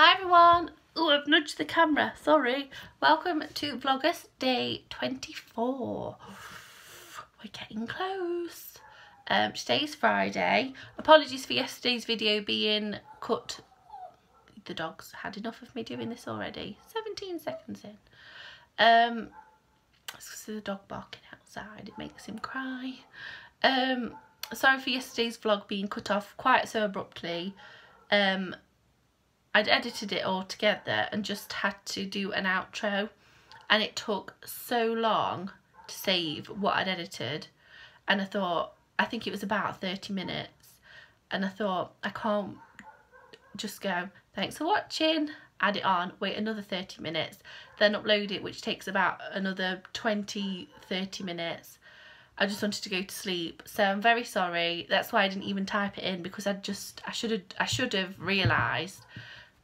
Hi everyone. Oh, I've nudged the camera, sorry. Welcome to Vlogust day 24. We're getting close. Today's Friday. Apologies for yesterday's video being cut. The dog's had enough of me doing this already. 17 seconds in. It's the dog barking outside, it makes him cry. Sorry for yesterday's vlog being cut off quite so abruptly. I'd edited it all together and just had to do an outro, and it took so long to save what I'd edited, and I think it was about 30 minutes, and I thought I can't just go thanks for watching, add it on, wait another 30 minutes, then upload it, which takes about another 20-30 minutes. I just wanted to go to sleep, so I'm very sorry. That's why I didn't even type it in, because I should have realised.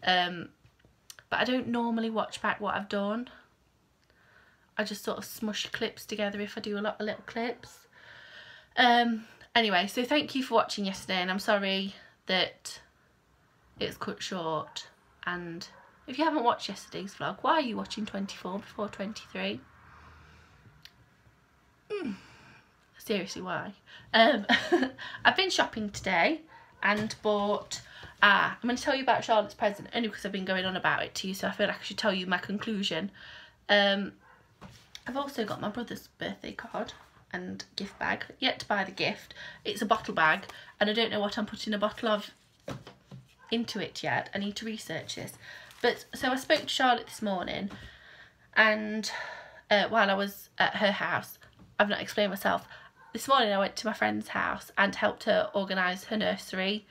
But I don't normally watch back what I've done. I just sort of smush clips together if I do a lot of little clips. Anyway, so thank you for watching yesterday, and I'm sorry that it's cut short. And if you haven't watched yesterday's vlog, why are you watching 24 before 23? Seriously, why? I've been shopping today and bought... I'm going to tell you about Charlotte's present only because I've been going on about it to you, so I feel like I should tell you my conclusion. I've also got my brother's birthday card and gift bag. Yet to buy the gift. It's a bottle bag, and I don't know what I'm putting a bottle of into it yet. I need to research this. But so I spoke to Charlotte this morning, and while I was at her house, I've not explained myself. This morning I went to my friend's house and helped her organise her nursery.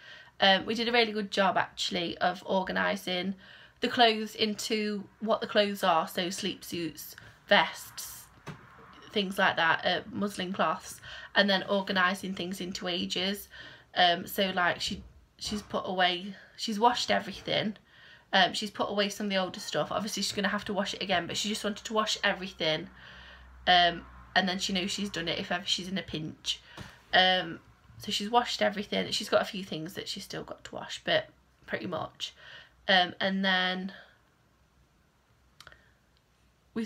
We did a really good job actually of organising the clothes into what the clothes are, so sleep suits, vests, things like that, muslin cloths, and then organising things into ages. So like she's put away, she's washed everything, she's put away some of the older stuff. Obviously she's going to have to wash it again, but she just wanted to wash everything, and then she knows she's done it if ever she's in a pinch. So she's washed everything. She's got a few things that she's still got to wash, but pretty much. And then we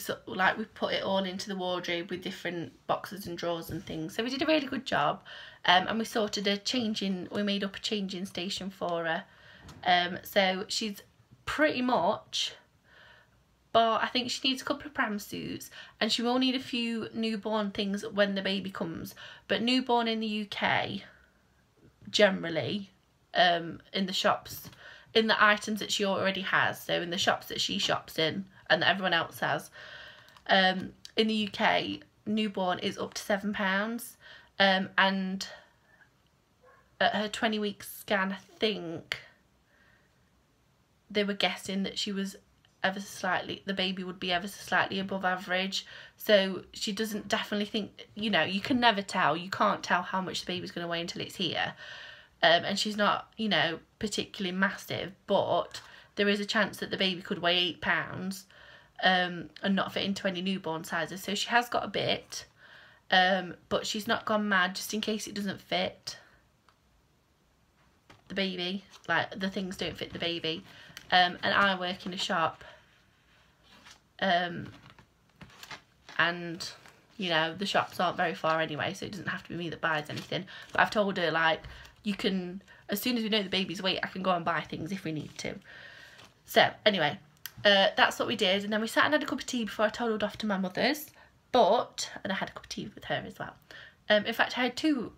put it all into the wardrobe with different boxes and drawers and things. So we did a really good job. And we sorted we made up a changing station for her. So she's pretty much... But I think she needs a couple of pram suits, and she will need a few newborn things when the baby comes. But newborn in the UK, generally, in the shops, in the items that she already has, so in the shops that she shops in and that everyone else has, in the UK, newborn is up to £7. And at her 20-week scan, I think they were guessing that she was the baby would be ever so slightly above average. So she doesn't definitely think, you know, you can never tell, you can't tell how much the baby's going to weigh until it's here. And she's not, you know, particularly massive, but there is a chance that the baby could weigh £8 and not fit into any newborn sizes. So she has got a bit, but she's not gone mad just in case it doesn't fit the baby, like the things don't fit the baby. And I work in a shop, and you know, the shops aren't very far anyway, so it doesn't have to be me that buys anything. But I've told her, like, you can, as soon as we know the baby's weight, I can go and buy things if we need to. So anyway, that's what we did, and then we sat and had a cup of tea before I toddled off to my mother's. And I had a cup of tea with her as well. In fact, I had two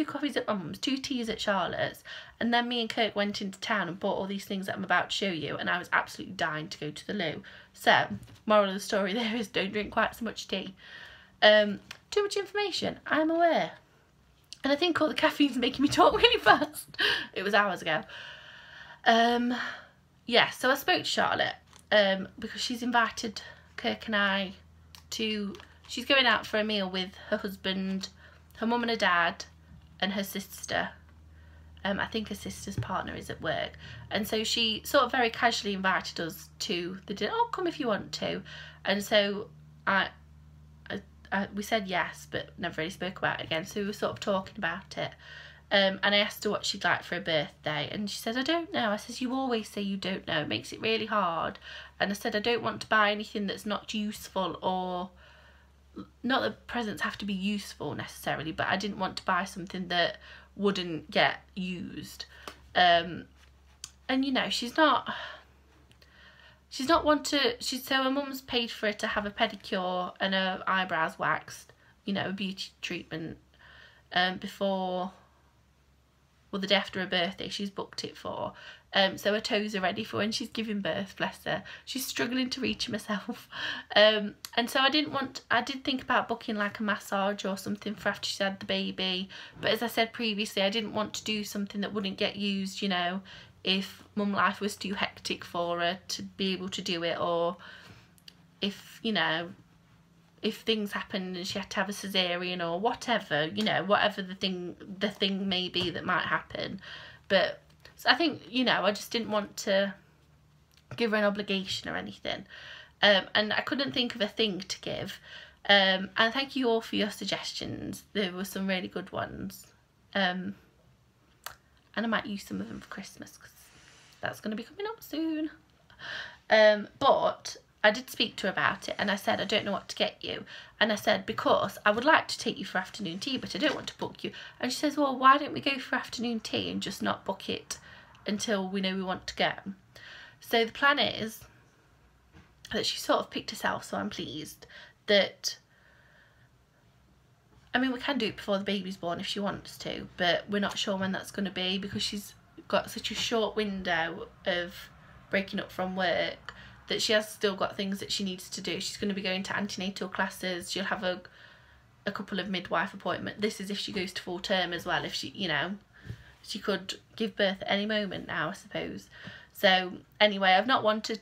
coffees at my mum's, 2 teas at Charlotte's, and then me and Kirk went into town and bought all these things that I'm about to show you, and I was absolutely dying to go to the loo. So, moral of the story there is, don't drink quite so much tea. Too much information, I'm aware. And I think all the caffeine's making me talk really fast. It was hours ago. Yeah, so I spoke to Charlotte, because she's invited Kirk and I to... She's going out for a meal with her husband, her mum and her dad, and her sister. I think her sister's partner is at work, and so she sort of very casually invited us to the dinner. Oh, come if you want to. And so we said yes, but never really spoke about it again. So we were sort of talking about it, And I asked her what she'd like for her birthday, and she said, I don't know. I says, you always say you don't know, it makes it really hard. And I said, I don't want to buy anything that's not useful, or not that presents have to be useful necessarily, but I didn't want to buy something that wouldn't get used. And you know, she's not one to, so her mum's paid for her to have a pedicure and her eyebrows waxed, you know, a beauty treatment, before, well, the day after her birthday she's booked it for. So her toes are ready for when she's giving birth, bless her. She's struggling to reach them herself. And so I did think about booking like a massage or something for after she's had the baby. But as I said previously, I didn't want to do something that wouldn't get used, you know, if mum life was too hectic for her to be able to do it, or if, you know, if things happened and she had to have a cesarean or whatever, you know, whatever the thing may be that might happen. But so I think, you know, I just didn't want to give her an obligation or anything. And I couldn't think of a thing to give. And thank you all for your suggestions. There were some really good ones. And I might use some of them for Christmas, because that's going to be coming up soon. But I did speak to her about it, and I said, I don't know what to get you. And I said, because I would like to take you for afternoon tea, but I don't want to book you. And she says, well, why don't we go for afternoon tea and just not book it until we know we want to go? So the plan is that she sort of picked herself, so I'm pleased that, I mean, we can do it before the baby's born if she wants to, but we're not sure when that's going to be, because she's got such a short window of breaking up from work that she has still got things that she needs to do. She's going to be going to antenatal classes. She'll have a couple of midwife appointments. This is if she goes to full term as well. If she, you know, she could give birth at any moment now, I suppose. So anyway, I've not wanted,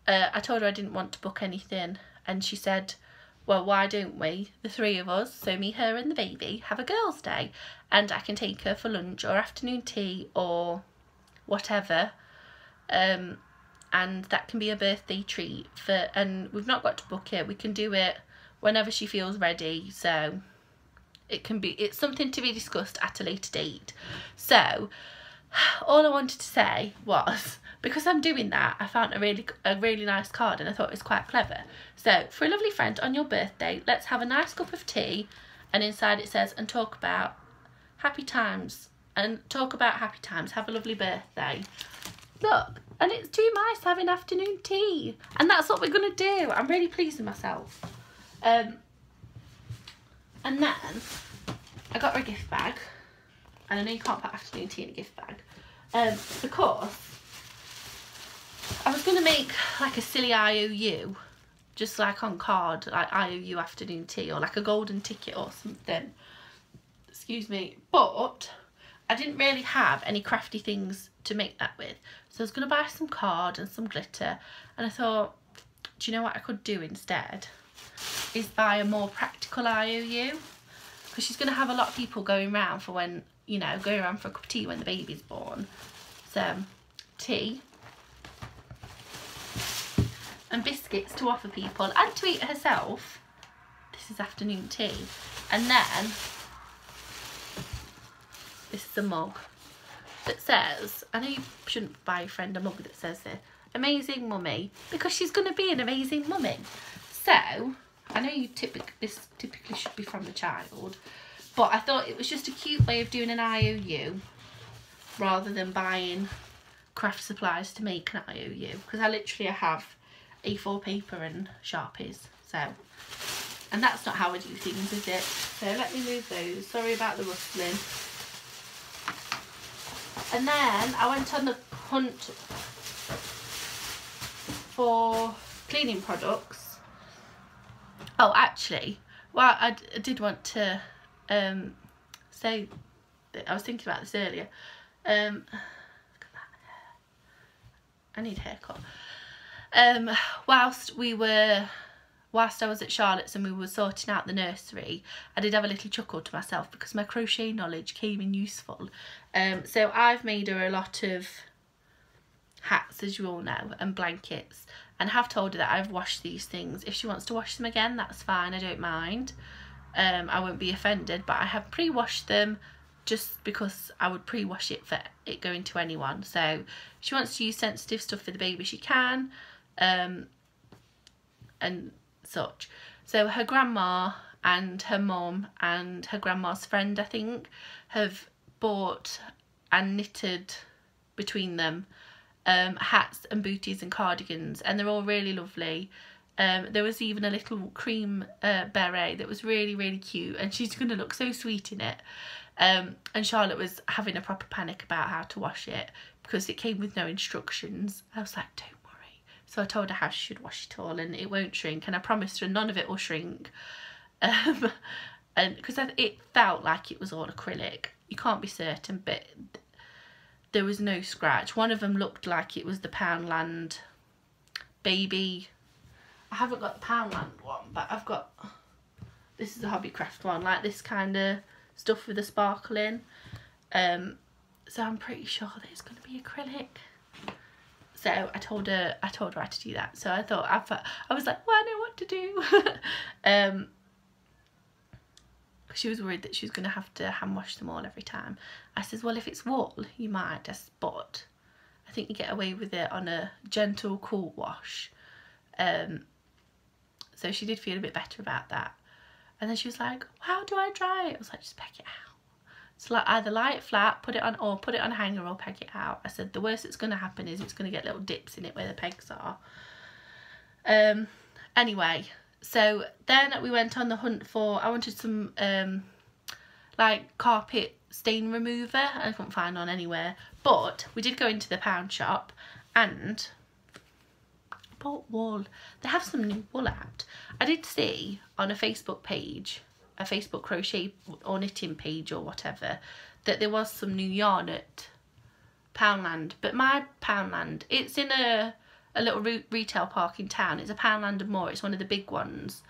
I told her I didn't want to book anything, and she said, well, why don't we, the three of us, so me, her and the baby, have a girls' day, and I can take her for lunch or afternoon tea or whatever, and that can be a birthday treat for, and we've not got to book it, we can do it whenever she feels ready. So it can be, it's something to be discussed at a later date. So all I wanted to say was, because I'm doing that, I found a really nice card, and I thought it was quite clever. So, for a lovely friend on your birthday, let's have a nice cup of tea, and inside it says, and talk about happy times, have a lovely birthday. Look, and it's too nice having afternoon tea, and that's what we're going to do. I'm really pleased with myself. And then I got her a gift bag, and I know you can't put afternoon tea in a gift bag, because I was going to make like a silly IOU, just like on card, like IOU afternoon tea, or like a golden ticket or something, excuse me, but I didn't really have any crafty things to make that with, so I was going to buy some card and some glitter, and I thought, do you know what I could do instead, is buy a more practical IOU, because she's going to have a lot of people going around for when, you know, going around for a cup of tea when the baby's born. So tea and biscuits to offer people and to eat herself. This is afternoon tea. And then this is a mug that says, I know you shouldn't buy your friend a mug that says this, amazing mummy, because she's going to be an amazing mummy. So I know this typically should be from the child, but I thought it was just a cute way of doing an IOU rather than buying craft supplies to make an IOU, because I literally have A4 paper and Sharpies, so, and that's not how I do things, is it? So let me move those, sorry about the rustling. And then I went on the hunt for cleaning products. Oh, actually, well, I did want to say that I was thinking about this earlier. Look at that hair. I need a haircut. Whilst I was at Charlotte's and we were sorting out the nursery, I did have a little chuckle to myself because my crochet knowledge came in useful. So I've made her a lot of hats, as you all know, and blankets, and have told her that I've washed these things. If she wants to wash them again, that's fine, I don't mind. I won't be offended, but I have pre-washed them just because I would pre-wash it for it going to anyone. So she wants to use sensitive stuff for the baby, she can, and such. So her grandma and her mum and her grandma's friend, I think, have bought and knitted between them hats and booties and cardigans, and they're all really lovely. There was even a little cream beret that was really, really cute, and she's going to look so sweet in it. And Charlotte was having a proper panic about how to wash it because it came with no instructions. I was like, don't worry. So I told her how she should wash it all, and it won't shrink, and I promised her none of it will shrink. And because it felt like it was all acrylic. You can't be certain, but there was no scratch. One of them looked like it was the Poundland baby. I haven't got the Poundland one, but I've got, this is a Hobbycraft one, like this kind of stuff with the sparkle in. So I'm pretty sure that it's going to be acrylic. So I told her how to do that. So I thought, I was like, well, I know what to do. She was worried that she was going to have to hand wash them all every time. I says, well, if it's wool, you might, but I think you get away with it on a gentle, cool wash. So she did feel a bit better about that. And then she was like, how do I dry it? I was like, just peg it out. It's like either lie it flat, put it on a hanger, or peg it out. I said, the worst that's going to happen is it's going to get little dips in it where the pegs are. Anyway, so then we went on the hunt for, I wanted some like carpet stain remover, and I couldn't find one anywhere. But we did go into the pound shop and bought wool. They have some new wool out. I did see on a Facebook page, a Facebook crochet or knitting page or whatever, that there was some new yarn at Poundland. But my Poundland, it's in a little retail park in town. It's a Poundland and more. It's one of the big ones.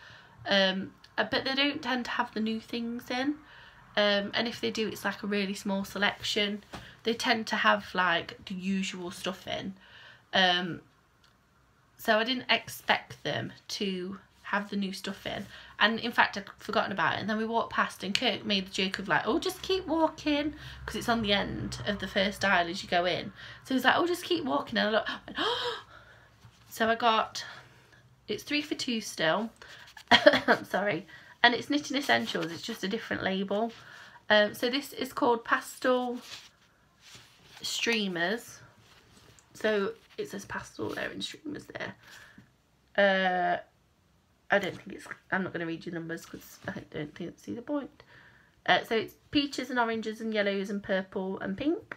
But they don't tend to have the new things in. And if they do, it's like a really small selection. They tend to have like the usual stuff in. So I didn't expect them to have the new stuff in. And in fact, I'd forgotten about it. And then we walked past and Kirk made the joke of like, oh, just keep walking. Because it's on the end of the first aisle as you go in. So he was like, oh, just keep walking. And I went, oh. So I got, it's 3 for 2 still. Sorry. And it's Knitting Essentials. It's just a different label. So this is called Pastel Streamers. So it says pastel there and streamers there. I don't think it's, I'm not going to read you numbers because I don't think see the point. So it's peaches and oranges and yellows and purple and pink.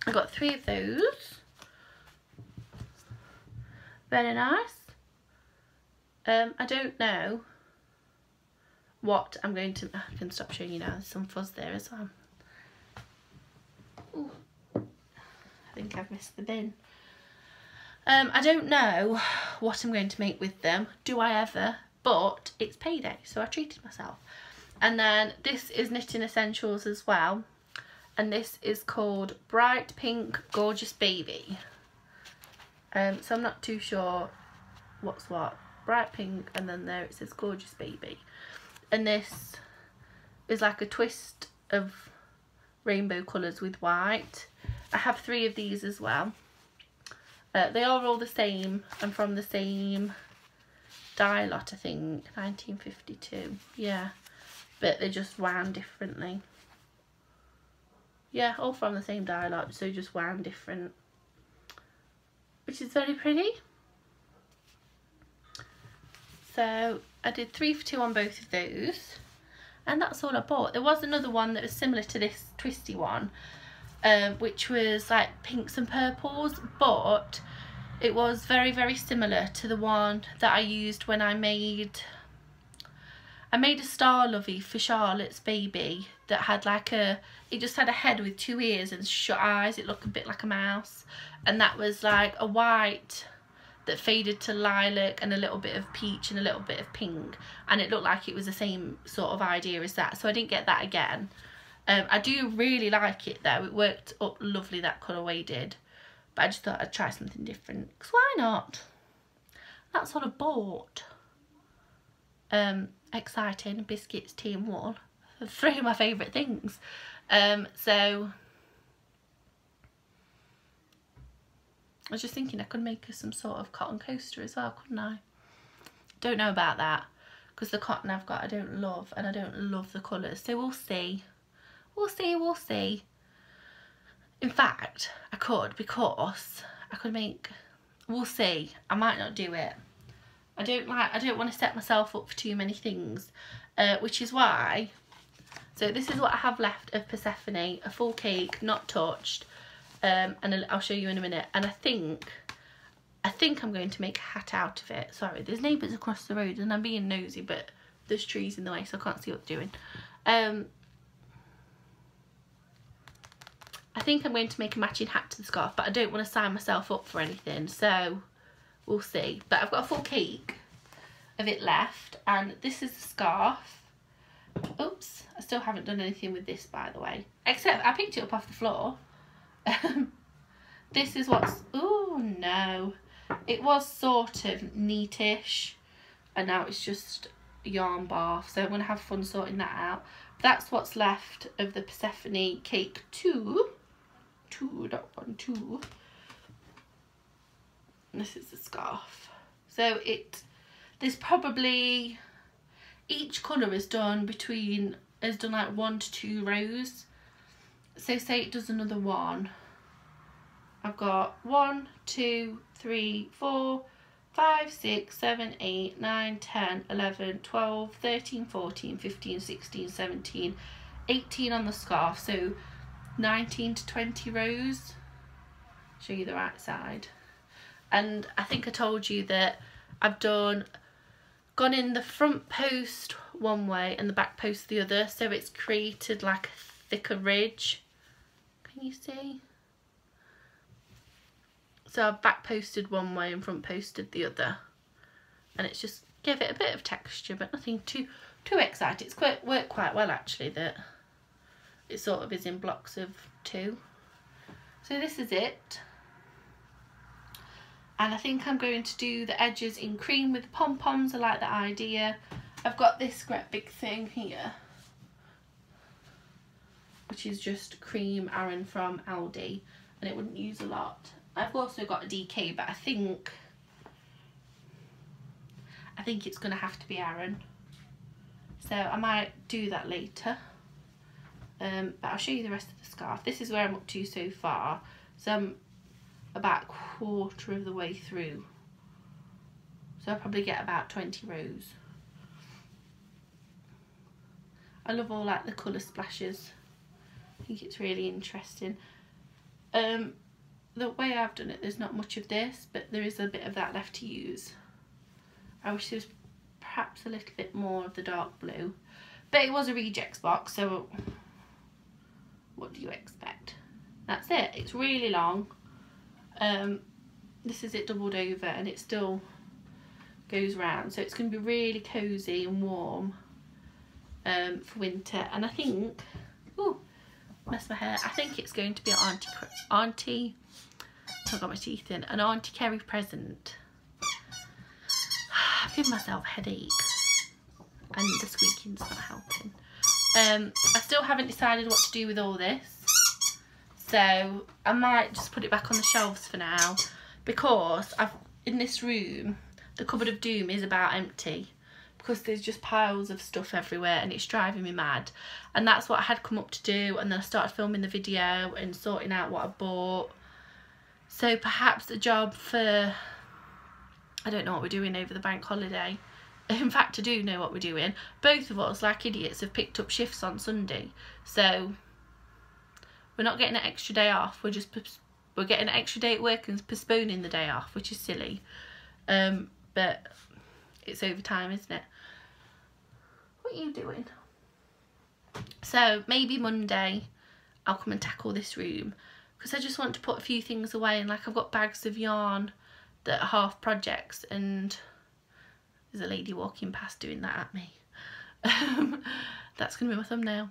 I got 3 of those. Very nice. I don't know what I'm going to, I can stop showing you now, there's some fuzz there as well. Ooh. I think I've missed the bin. I don't know what I'm going to make with them. Do I ever? But it's payday, so I treated myself. And then this is Knitting Essentials as well. And this is called Bright Pink Gorgeous Baby. So I'm not too sure what's what. Bright pink, and then there it says Gorgeous Baby. And this is like a twist of rainbow colours with white. I have 3 of these as well. They are all the same and from the same dye lot, I think. 1952. Yeah. But they're just wound differently. Yeah, all from the same dye lot, so just wound different. Which is very pretty. So I did 3 for 2 on both of those. And that's all I bought. There was another one that was similar to this twisty one. Which was like pinks and purples, but it was very, very similar to the one that I used when I made a Star Lovey for Charlotte's baby that had like it just had a head with 2 ears and shut eyes. It looked a bit like a mouse, and that was like a white that faded to lilac and a little bit of peach and a little bit of pink, and it looked like it was the same sort of idea as that, so I didn't get that again. I do really like it though. It worked up lovely, that colourway did. But I just thought I'd try something different. Because why not? That's what I bought. Exciting. Biscuits, tea and wool. 3 of my favourite things. So I was just thinking I could make her some sort of cotton coaster as well, couldn't I? Don't know about that, because the cotton I've got I don't love, and I don't love the colours, so we'll see. We'll see. In fact, I could, because I could make, we'll see, I might not do it. I don't want to set myself up for too many things, which is why, so this is what I have left of Persephone, a full cake, not touched, and I'll show you in a minute. And I think I'm going to make a hat out of it. Sorry, there's neighbours across the road and I'm being nosy, but there's trees in the way so I can't see what they're doing. I think I'm going to make a matching hat to the scarf, but I don't want to sign myself up for anything, so we'll see. But I've got a full cake of it left, and this is the scarf. Oops, I still haven't done anything with this, by the way, except I picked it up off the floor. This is what's, oh no, it was sort of neatish, and now it's just a yarn bath, so I'm going to have fun sorting that out. That's what's left of the Persephone cake 2. And this is the scarf. So there's probably, each colour is done like 1 to 2 rows. So say it does another one. I've got 1, 2, 3, 4, 5, 6, 7, 8, 9, 10, 11, 12, 13, 14, 15, 16, 17, 18 on the scarf. So 19 to 20 rows. Show you the right side. And I think I told you that I've gone in the front post one way and the back post the other, so it's created like a thicker ridge. Can you see? So I've back posted one way and front posted the other, and it's just give it a bit of texture, but nothing too exciting. It's worked quite well actually, that it sort of is in blocks of 2. So this is it, and I think I'm going to do the edges in cream with the pom-poms. I like that idea. I've got this great big thing here, which is just cream Aran from Aldi, and it wouldn't use a lot. I've also got a DK, but I think it's going to have to be Aran, so I might do that later. But I'll show you the rest of the scarf. This is where I'm up to so far, so I'm about a quarter of the way through, so I'll probably get about 20 rows. I love all like the colour splashes. I think it's really interesting. The way I've done it, there's not much of this, but there is a bit of that left to use. I wish there was perhaps a little bit more of the dark blue, but it was a rejects box, so what do you expect? That's it. It's really long. This is it doubled over, and it still goes round, so it's going to be really cozy and warm for winter. And I think, ooh, mess my hair. I think it's going to be Auntie. I've got my teeth in. An Auntie Kerry present. I've given myself a headache, and the squeaking's not helping. I still haven't decided what to do with all this, so I might just put it back on the shelves for now, because in this room the cupboard of doom is about empty, because there's just piles of stuff everywhere and it's driving me mad. And that's what I had come up to do, and then I started filming the video and sorting out what I bought. So perhaps a job for, I don't know what we're doing over the bank holiday. In fact, I do know what we're doing. Both of us, like idiots, have picked up shifts on Sunday, so we're not getting an extra day off. We're getting an extra day at work and postponing the day off, which is silly. But it's overtime, isn't it? What are you doing? So maybe Monday I'll come and tackle this room, because I just want to put a few things away, and like I've got bags of yarn that are half projects, and there's a lady walking past doing that at me. That's gonna be my thumbnail.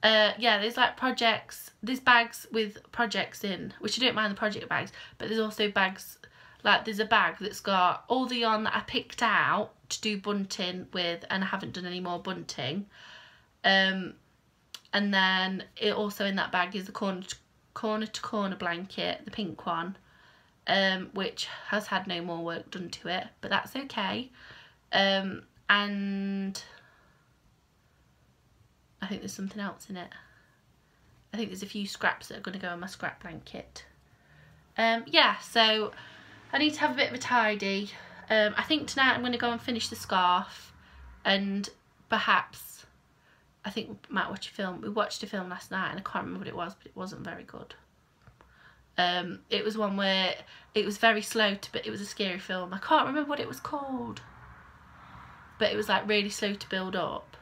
Yeah, there's like projects, there's bags with projects in, which I don't mind the project bags, but there's also bags, like there's a bag that's got all the yarn that I picked out to do bunting with, and I haven't done any more bunting. And then it also in that bag is the corner to corner blanket, the pink one, which has had no more work done to it, but that's okay. And I think there's something else in it. I think there's a few scraps that are going to go in my scrap blanket. Yeah, so I need to have a bit of a tidy. I think tonight I'm going to go and finish the scarf, and perhaps I think we might watch a film. We watched a film last night and I can't remember what it was, but it wasn't very good. It was one where it was very slow but it was a scary film. I can't remember what it was called, but it was like really slow to build up.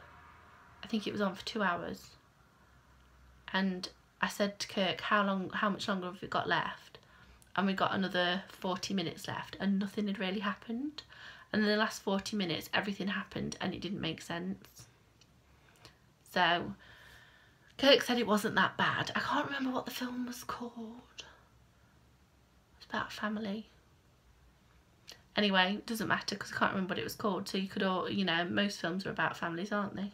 I think it was on for 2 hours, and I said to Kirk, how much longer have we got left? And we got another 40 minutes left, and nothing had really happened. And in the last 40 minutes everything happened and it didn't make sense. So Kirk said it wasn't that bad. I can't remember what the film was called. It's about family. Anyway, it doesn't matter because I can't remember what it was called. So you could all, you know, most films are about families, aren't they?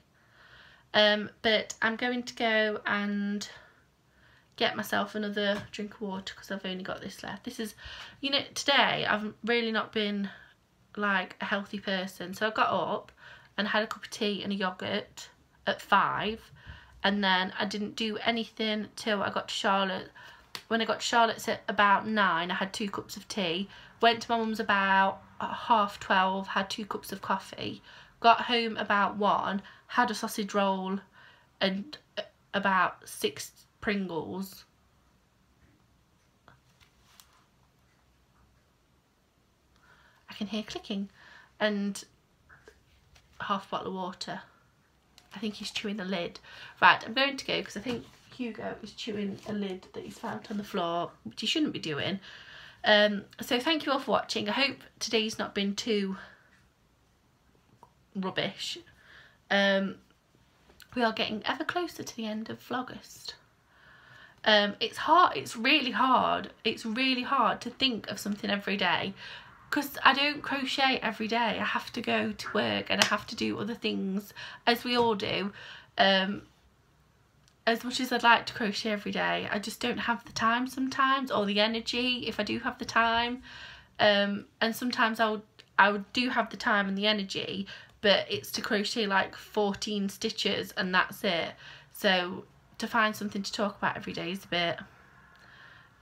But I'm going to go and get myself another drink of water because I've only got this left. This is, you know, today I've really not been like a healthy person. So I got up and had a cup of tea and a yoghurt at 5, and then I didn't do anything till I got to Charlotte. When I got to Charlotte's at about 9, I had 2 cups of tea. Went to my mum's about 12:30, had 2 cups of coffee. Got home about 1, had a sausage roll and about 6 Pringles. I can hear clicking. And half a bottle of water. I think he's chewing the lid. Right, I'm going to go because I think Hugo is chewing a lid that he's found on the floor, which he shouldn't be doing. So thank you all for watching. I hope today's not been too rubbish. We are getting ever closer to the end of Vlogust. It's hard, it's really hard to think of something every day, because I don't crochet every day. I have to go to work and I have to do other things, as we all do. As much as I'd like to crochet every day, I just don't have the time sometimes, or the energy if I do have the time. And sometimes I would do have the time and the energy, but it's to crochet like 14 stitches and that's it. So to find something to talk about every day is a bit...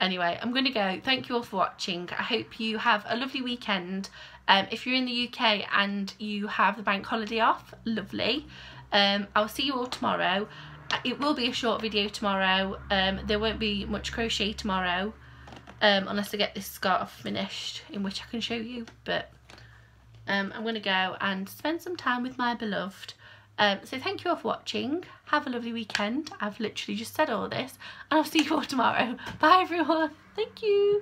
Anyway, I'm going to go. Thank you all for watching. I hope you have a lovely weekend. If you're in the UK and you have the bank holiday off, lovely. I'll see you all tomorrow. It will be a short video tomorrow. There won't be much crochet tomorrow, unless I get this scarf finished, in which I can show you. But I'm going to go and spend some time with my beloved. So thank you all for watching. Have a lovely weekend. I've literally just said all this, and I'll see you all tomorrow. Bye everyone. Thank you.